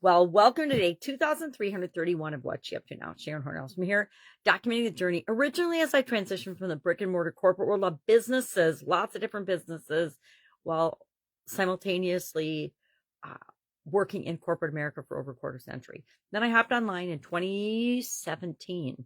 Well, welcome to day 2331 of What's She Up To Now. Sharon Horne-Ellstrom here, documenting the journey originally as I transitioned from the brick and mortar corporate world of businesses, lots of different businesses, while simultaneously uh, working in corporate America for over a quarter century. Then I hopped online in 2017. It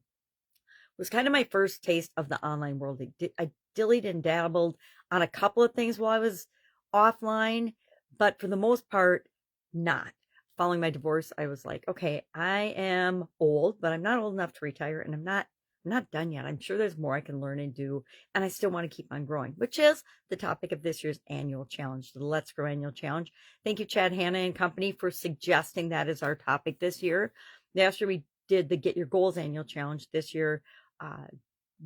was kind of my first taste of the online world. I dillied and dabbled on a couple of things while I was offline, but for the most part, not. Following my divorce, I was like, okay, I am old, but I'm not old enough to retire, and I'm not done yet. I'm sure there's more I can learn and do, and I still want to keep on growing, which is the topic of this year's annual challenge, the Let's Grow annual challenge. Thank you, Chad Hanna and company, for suggesting that as our topic this year. Last year we did the Get Your Goals annual challenge. This year,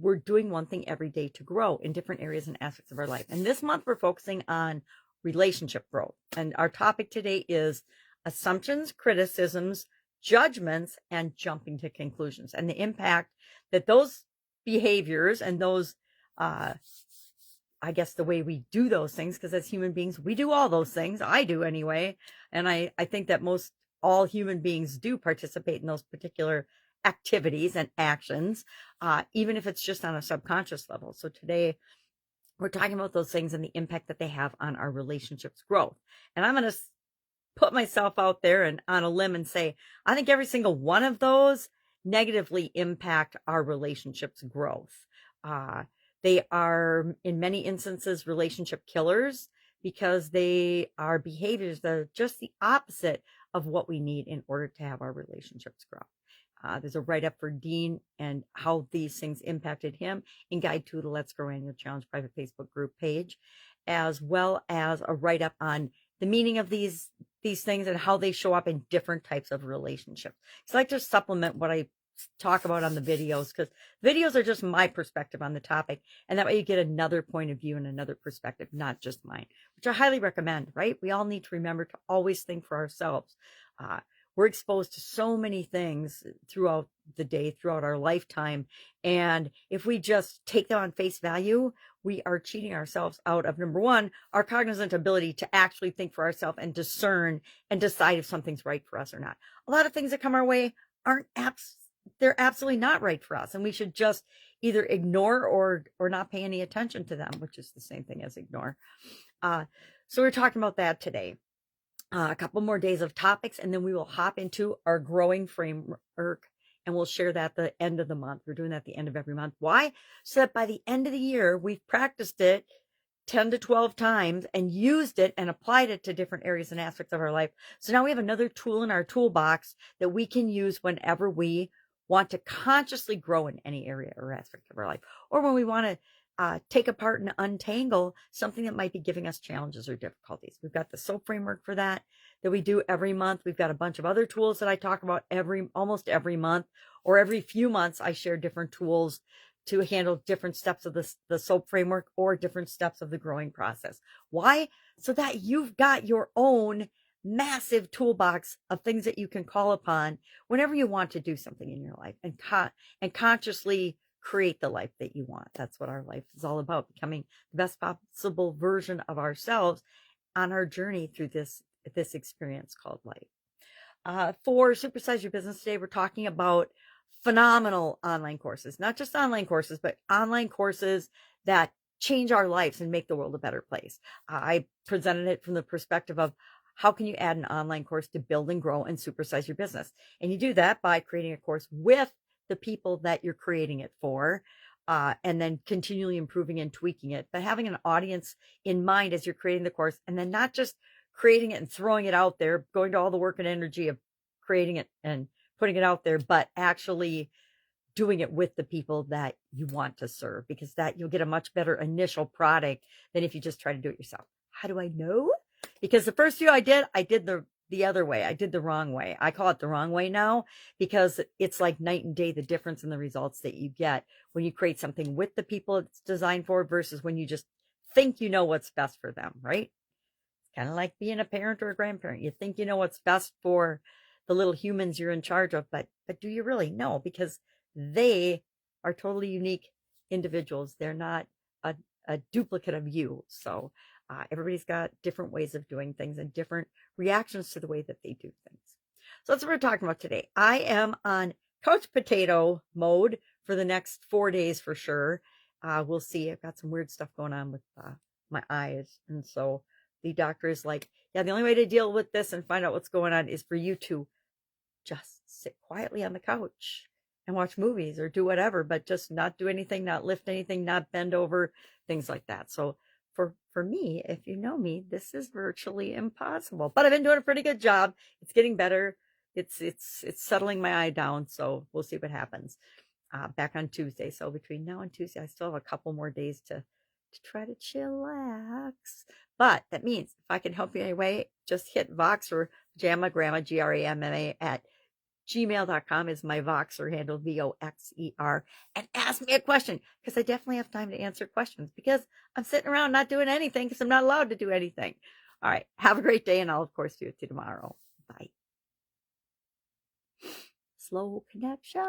we're doing one thing every day to grow in different areas and aspects of our life. And this month we're focusing on relationship growth. And our topic today is assumptions, criticisms, judgments, and jumping to conclusions, and the impact that those behaviors and those, I guess the way we do those things, because as human beings, we do all those things. I do anyway. And I think that most all human beings do participate in those particular activities and actions, even if it's just on a subconscious level. So today we're talking about those things and the impact that they have on our relationships growth. And I'm going to put myself out there and on a limb and say, I think every single one of those negatively impact our relationships growth. They are, in many instances, relationship killers because they are behaviors that are just the opposite of what we need in order to have our relationships grow. There's a write-up for Dean and how these things impacted him in Guide to the Let's Grow Annual Challenge private Facebook group page, as well as a write-up on the meaning of these things and how they show up in different types of relationships. So I like to supplement what I talk about on the videos, because videos are just my perspective on the topic, and that way you get another point of view and another perspective, not just mine, which I highly recommend. Right? We all need to remember to always think for ourselves. We're exposed to so many things throughout the day, throughout our lifetime. And if we just take them on face value, we are cheating ourselves out of, number one, our cognizant ability to actually think for ourselves and discern and decide if something's right for us or not. A lot of things that come our way they're absolutely not right for us. And we should just either ignore or not pay any attention to them, which is the same thing as ignore. So we're talking about that today. A couple more days of topics, and then we will hop into our growing framework, and we'll share that at the end of the month. We're doing that at the end of every month. Why? So that by the end of the year, we've practiced it 10 to 12 times and used it and applied it to different areas and aspects of our life. So now we have another tool in our toolbox that we can use whenever we want to consciously grow in any area or aspect of our life, or when we want to take apart and untangle something that might be giving us challenges or difficulties. We've got the SOAP framework for that we do every month. We've got a bunch of other tools that I talk about almost every month, or every few months I share different tools to handle different steps of the SOAP framework or different steps of the growing process. Why? So that you've got your own massive toolbox of things that you can call upon whenever you want to do something in your life and consciously create the life that you want. That's what our life is all about, becoming the best possible version of ourselves on our journey through this experience called life. For Supersize Your Business today, we're talking about phenomenal online courses, not just online courses, but online courses that change our lives and make the world a better place. I presented it from the perspective of how can you add an online course to build and grow and supersize your business? And you do that by creating a course with the people that you're creating it for, and then continually improving and tweaking it, but having an audience in mind as you're creating the course, and then not just creating it and throwing it out there, going to all the work and energy of creating it and putting it out there, but actually doing it with the people that you want to serve, because that you'll get a much better initial product than if you just try to do it yourself. How do I know? Because the first few I did the other way. I did the wrong way. I call it the wrong way now, because it's like night and day, the difference in the results that you get when you create something with the people it's designed for versus when you just think you know what's best for them, right? It's kind of like being a parent or a grandparent. You think you know what's best for the little humans you're in charge of, but do you really know? Because they are totally unique individuals. They're not a duplicate of you. So everybody's got different ways of doing things and different reactions to the way that they do things. So that's what we're talking about today. I am on couch potato mode for the next 4 days for sure. We'll see. I've got some weird stuff going on with my eyes. And so the doctor is like, yeah, the only way to deal with this and find out what's going on is for you to just sit quietly on the couch and watch movies or do whatever, but just not do anything, not lift anything, not bend over, things like that. So for me, if you know me, this is virtually impossible. But I've been doing a pretty good job. It's getting better. It's settling my eye down. So we'll see what happens. Back on Tuesday. So between now and Tuesday, I still have a couple more days to try to chillax. But that means if I can help you in any way, just hit Voxer, Jamma Grandma, GRAMMA at gmail.com is my Voxer handle, VOXER, and ask me a question because I definitely have time to answer questions because I'm sitting around not doing anything because I'm not allowed to do anything. All right. Have a great day, and I'll, of course, do it to tomorrow. Bye. Slow connection.